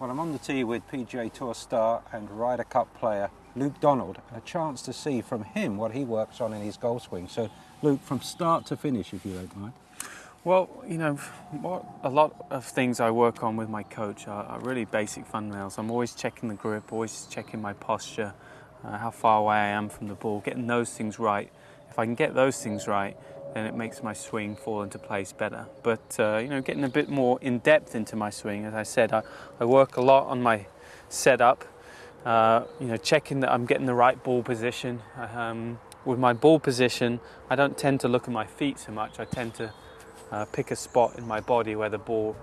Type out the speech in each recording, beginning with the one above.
Well, I'm on the tee with PGA Tour star and Ryder Cup player Luke Donald. A chance to see from him what he works on in his golf swing. So, Luke, from start to finish, if you don't mind. Well, you know, a lot of things I work on with my coach are really basic fundamentals. I'm always checking the grip, always checking my posture, how far away I am from the ball, getting those things right. If I can get those things right, then it makes my swing fall into place better. But, you know, getting a bit more in depth into my swing, as I said, I work a lot on my setup, you know, checking that I'm getting the right ball position. With my ball position, I don't tend to look at my feet so much. I tend to pick a spot in my body where the ball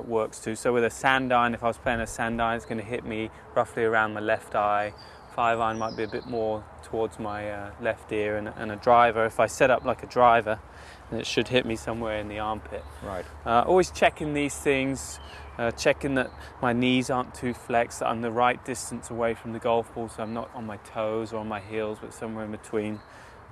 works to. So with a sand iron, if I was playing a sand iron, it's going to hit me roughly around my left eye. 5-iron might be a bit more towards my left ear, and a driver, if I set up like a driver, then it should hit me somewhere in the armpit. Right. Always checking these things, checking that my knees aren't too flexed, that I'm the right distance away from the golf ball, so I'm not on my toes or on my heels, but somewhere in between.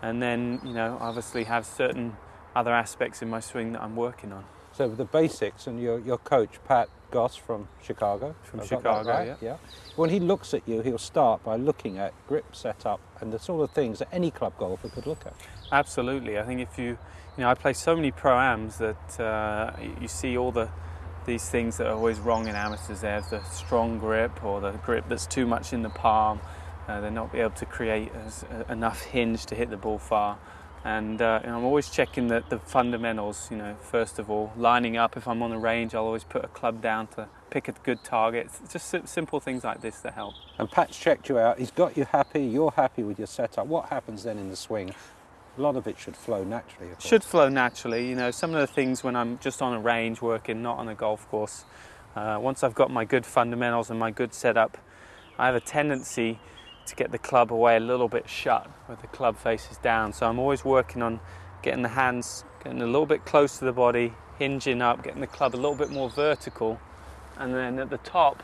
And then, you know, obviously have certain other aspects in my swing that I'm working on. So the basics, and your coach, Pat Goss from Chicago. From Chicago, right? Yeah. When he looks at you, he'll start by looking at grip setup and the sort of things that any club golfer could look at. Absolutely. I think if you know, I play so many pro-ams that you see all these things that are always wrong in amateurs. There's the strong grip or the grip that's too much in the palm. They're not be able to create enough hinge to hit the ball far. And I'm always checking the fundamentals, you know, first of all, lining up. If I'm on the range, I'll always put a club down to pick a good target. It's just simple things like this that help. And Pat's checked you out, he's got you happy, you're happy with your setup. What happens then in the swing? A lot of it should flow naturally, of course. Should flow naturally. You know, some of the things when I'm just on a range working, not on a golf course, once I've got my good fundamentals and my good setup, I have a tendency to get the club away a little bit shut where the club faces down. So I'm always working on getting the hands getting a little bit close to the body, hinging up, getting the club a little bit more vertical, and then at the top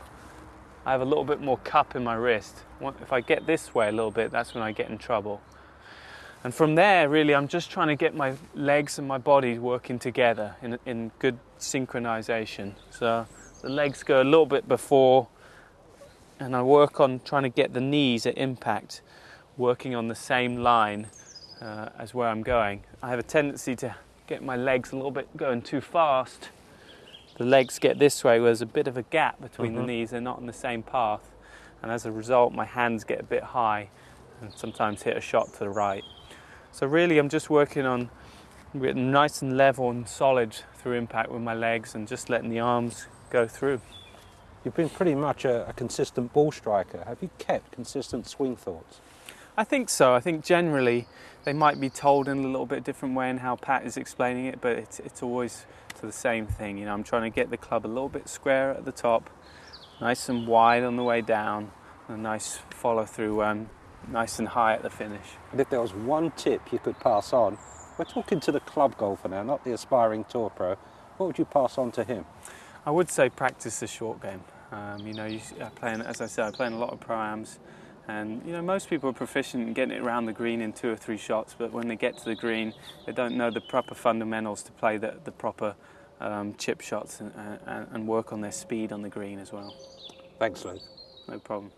I have a little bit more cup in my wrist. If I get this way a little bit, that's when I get in trouble. And from there, really, I'm just trying to get my legs and my body working together in good synchronization. So the legs go a little bit before, and I work on trying to get the knees at impact, working on the same line as where I'm going. I have a tendency to get my legs a little bit going too fast. The legs get this way, where there's a bit of a gap between the knees. They're not on the same path. And as a result, my hands get a bit high and sometimes hit a shot to the right. So really, I'm just working on getting nice and level and solid through impact with my legs and just letting the arms go through. You've been pretty much a consistent ball striker. Have you kept consistent swing thoughts? I think so. I think generally they might be told in a little bit different way in how Pat is explaining it, but it's always to the same thing. You know, I'm trying to get the club a little bit square at the top, nice and wide on the way down, and a nice follow through, nice and high at the finish. And if there was one tip you could pass on, we're talking to the club golfer now, not the aspiring tour pro, what would you pass on to him? I would say practice the short game. You know, as I said, I play in a lot of pro-ams, and you know, most people are proficient in getting it around the green in 2 or 3 shots, but when they get to the green, they don't know the proper fundamentals to play the proper chip shots and work on their speed on the green as well. Thanks, Luke. No problem.